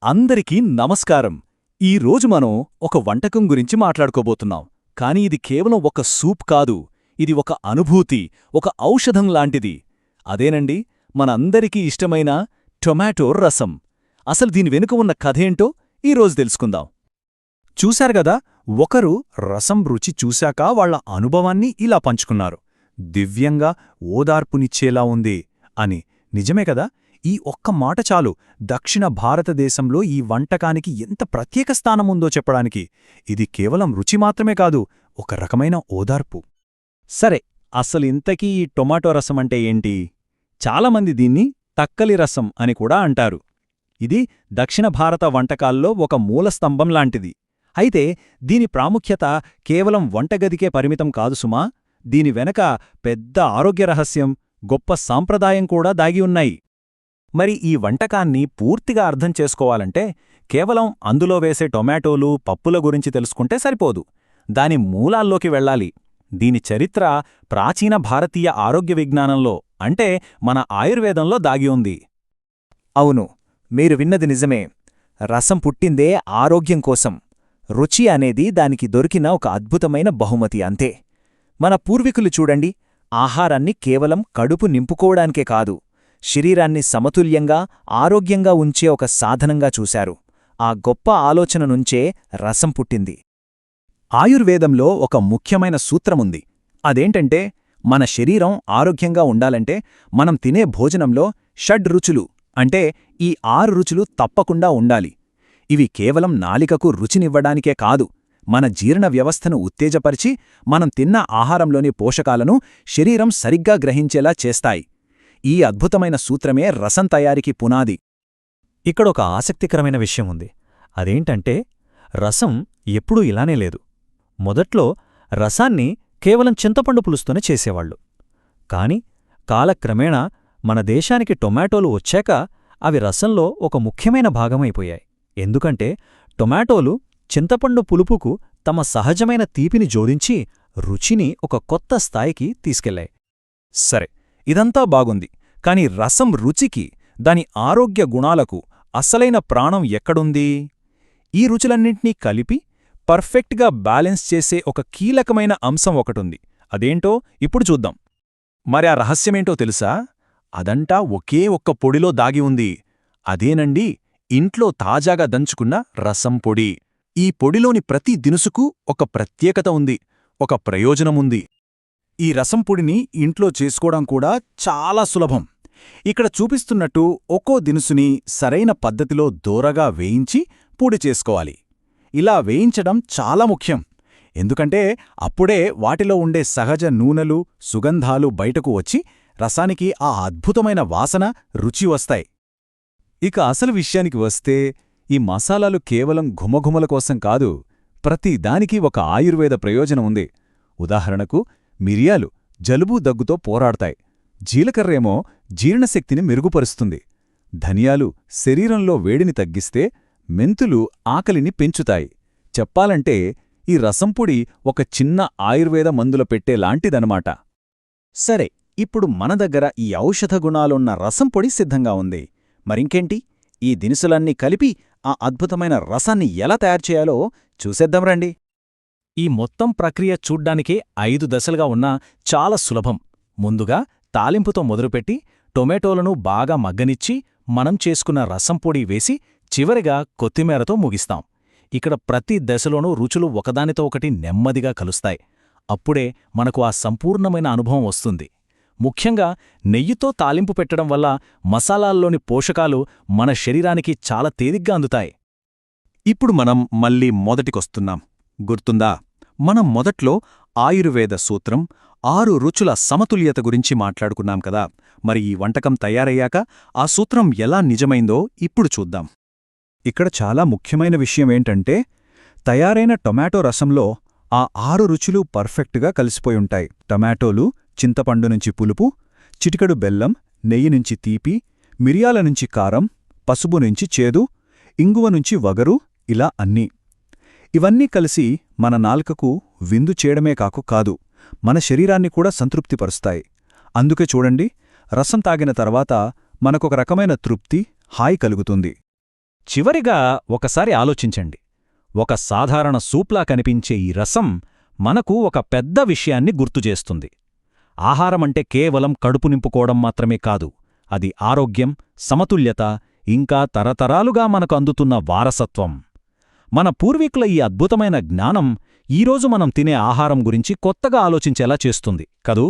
అందరికీ నమస్కారం. ఈరోజు మనం ఒక వంటకం గురించి మాట్లాడుకోబోతున్నాం. కాని ఇది కేవలం ఒక సూప్ కాదు, ఇది ఒక అనుభూతి, ఒక ఔషధం లాంటిది. అదేనండి, మనందరికీ ఇష్టమైన టొమాటో రసం. అసలు దీని వెనుక ఉన్న కథేంటో ఈరోజు తెలుసుకుందాం. చూశారుగదా, ఒకరు రసం రుచి చూశాక వాళ్ల అనుభవాన్ని ఇలా పంచుకున్నారు. దివ్యంగా, ఓదార్పునిచ్చేలా ఉంది అని. నిజమే కదా, ఈ ఒక్క మాట చాలు దక్షిణ భారతదేశంలో ఈ వంటకానికి ఎంత ప్రత్యేక స్థానముందో చెప్పడానికి. ఇది కేవలం రుచి మాత్రమే కాదు, ఒక రకమైన ఓదార్పు. సరే, అసలింతకీ ఈ టొమాటో రసం అంటే ఏంటి? చాలామంది దీన్ని తక్కలి రసం అని కూడా అంటారు. ఇది దక్షిణ భారత వంటకాల్లో ఒక మూలస్తంభం లాంటిది. అయితే దీని ప్రాముఖ్యత కేవలం వంటగదికే పరిమితం కాదు సుమా. దీని వెనక పెద్ద ఆరోగ్య రహస్యం, గొప్ప సాంప్రదాయం కూడా దాగి ఉన్నాయి. మరి ఈ వంటకాన్ని పూర్తిగా అర్థం చేసుకోవాలంటే కేవలం అందులో వేసే టొమాటోలు, పప్పుల గురించి తెలుసుకుంటే సరిపోదు. దాని మూలాల్లోకి వెళ్ళాలి. దీని చరిత్ర ప్రాచీన భారతీయ ఆరోగ్య విజ్ఞానంలో, అంటే మన ఆయుర్వేదంలో దాగి ఉంది. అవును, మీరు విన్నది నిజమే. రసం పుట్టిందే ఆరోగ్యం కోసం. రుచి అనేది దానికి దొరికిన ఒక అద్భుతమైన బహుమతి, అంతే. మన పూర్వీకులు చూడండి, ఆహారాన్ని కేవలం కడుపు నింపుకోవడానికే కాదు, శరీరాన్ని సమతుల్యంగా, ఆరోగ్యంగా ఉంచే ఒక సాధనంగా చూశారు. ఆ గొప్ప ఆలోచన నుంచే రసం పుట్టింది. ఆయుర్వేదంలో ఒక ముఖ్యమైన సూత్రముంది. అదేంటంటే, మన శరీరం ఆరోగ్యంగా ఉండాలంటే మనం తినే భోజనంలో షడ్రుచులు, అంటే ఈ 6 రుచులు తప్పకుండా ఉండాలి. ఇవి కేవలం నాలికకు రుచినివ్వడానికే కాదు, మన జీర్ణ వ్యవస్థను ఉత్తేజపరిచి మనం తిన్న ఆహారంలోని పోషకాలను శరీరం సరిగ్గా గ్రహించేలా చేస్తాయి. ఈ అద్భుతమైన సూత్రమే రసం తయారీకి పునాది. ఇక్కడొక ఆసక్తికరమైన విషయం ఉంది. అదేంటంటే, రసం ఎప్పుడూ ఇలానే లేదు. మొదట్లో రసాన్ని కేవలం చింతపండు పులుస్తూనే చేసేవాళ్లు. కాని కాలక్రమేణా మన దేశానికి టొమాటోలు వచ్చాక అవి రసంలో ఒక ముఖ్యమైన భాగమైపోయాయి. ఎందుకంటే టొమాటోలు చింతపండు పులుపుకు తమ సహజమైన తీపిని జోడించి రుచిని ఒక కొత్త స్థాయికి తీసుకెళ్లాయి. సరే, ఇదంతా బాగుంది. కాని రసం రుచికి, దాని ఆరోగ్య గుణాలకు అసలైన ప్రాణం ఎక్కడుంది? ఈ రుచులన్నింటినీ కలిపి పర్ఫెక్ట్గా బ్యాలెన్స్ చేసే ఒక కీలకమైన అంశం ఒకటుంది. అదేంటో ఇప్పుడు చూద్దాం. మరి ఆ రహస్యమేంటో తెలుసా? అదంటా ఒకే ఒక్క పొడిలో దాగి ఉంది. అదేనండి, ఇంట్లో తాజాగా దంచుకున్న రసం పొడి. ఈ పొడిలోని ప్రతి దినుసుకు ఒక ప్రత్యేకత ఉంది, ఒక ప్రయోజనముంది. ఈ రసం పొడిని ఇంట్లో చేసుకోవడం కూడా చాలా సులభం. ఇక్కడ చూపిస్తున్నట్టు ఒక్కో దినుసుని సరైన పద్ధతిలో దోరగా వేయించి పొడి చేసుకోవాలి. ఇలా వేయించడం చాలా ముఖ్యం. ఎందుకంటే అప్పుడే వాటిలో ఉండే సహజ నూనెలు, సుగంధాలు బయటకు వచ్చి రసానికి ఆ అద్భుతమైన వాసన, రుచి వస్తాయి. ఇక అసలు విషయానికి వస్తే, ఈ మసాలాలు కేవలం ఘుమఘుమల కోసం కాదు, ప్రతి దానికి ఒక ఆయుర్వేద ప్రయోజనం ఉంది. ఉదాహరణకు, మిరియాలు జలుబు, దగ్గుతో పోరాడతాయి. జీలకర్రేమో జీర్ణశక్తిని మెరుగుపరుస్తుంది. ధనియాలు శరీరంలో వేడిని తగ్గిస్తే, మెంతులు ఆకలిని పెంచుతాయి. చెప్పాలంటే ఈ రసంపొడి ఒక చిన్న ఆయుర్వేద మందుల పెట్టేలాంటిదనమాట. సరే, ఇప్పుడు మన దగ్గర ఈ ఔషధ గుణాలున్న రసంపొడి సిద్ధంగా ఉంది. మరింకేంటి, ఈ దినుసులన్నీ కలిపి ఆ అద్భుతమైన రసాన్ని ఎలా తయారుచేయాలో చూసేద్దాం రండి. ఈ మొత్తం ప్రక్రియ చూడ్డానికే 5 దశలుగా ఉన్నా చాలా సులభం. ముందుగా తాలింపుతో మొదలుపెట్టి టొమాటోలను బాగా మగ్గనిచ్చి మనం చేసుకున్న రసంపొడి వేసి చివరిగా కొత్తిమీరతో ముగిస్తాం. ఇక్కడ ప్రతి దశలోనూ రుచులు ఒకదానితో ఒకటి నెమ్మదిగా కలుస్తాయి. అప్పుడే మనకు ఆ సంపూర్ణమైన అనుభవం వస్తుంది. ముఖ్యంగా నెయ్యితో తాలింపు పెట్టడం వల్ల మసాలాల్లోని పోషకాలు మన శరీరానికి చాలా తేలిగ్గా అందుతాయి. ఇప్పుడు మనం మళ్ళీ మొదటికొస్తున్నాం. గుర్తుందా, మనం మొదట్లో ఆయుర్వేద సూత్రం 6 రుచుల సమతుల్యత గురించి మాట్లాడుకున్నాం కదా. మరి ఈ వంటకం తయారయ్యాక ఆ సూత్రం ఎలా నిజమైందో ఇప్పుడు చూద్దాం. ఇక్కడ చాలా ముఖ్యమైన విషయమేంటంటే, తయారైన టొమాటో రసంలో ఆ 6 రుచులు పర్ఫెక్ట్గా కలిసిపోయుంటాయి. టొమాటోలు, చింతపండు నుంచి పులుపు, చిటికెడు బెల్లం, నెయ్యి నుంచి తీపి, మిరియాల నుంచి కారం, పసుపు నుంచి చేదు, ఇంగువ నుంచి వగరు, ఇలా అన్నీ. ఇవన్నీ కలిసి మన నాల్కకు విందు చేయడమే కాదు, మన శరీరాన్ని కూడా సంతృప్తిపరుస్తాయి. అందుకే చూడండి, రసం తాగిన తర్వాత మనకొక రకమైన తృప్తి, హాయి కలుగుతుంది. చివరిగా ఒకసారి ఆలోచించండి. ఒక సాధారణ సూప్లా కనిపించే ఈ రసం మనకు ఒక పెద్ద విషయాన్ని గుర్తుచేస్తుంది. ఆహారమంటే కేవలం కడుపు నింపుకోవడం మాత్రమే కాదు, అది ఆరోగ్యం, సమతుల్యత, ఇంకా తరతరాలుగా మనకు అందుతున్న వారసత్వం. మన పూర్వీకుల ఈ అద్భుతమైన జ్ఞానం ఈరోజు మనం తినే ఆహారం గురించి కొత్తగా ఆలోచించేలా చేస్తుంది కదూ.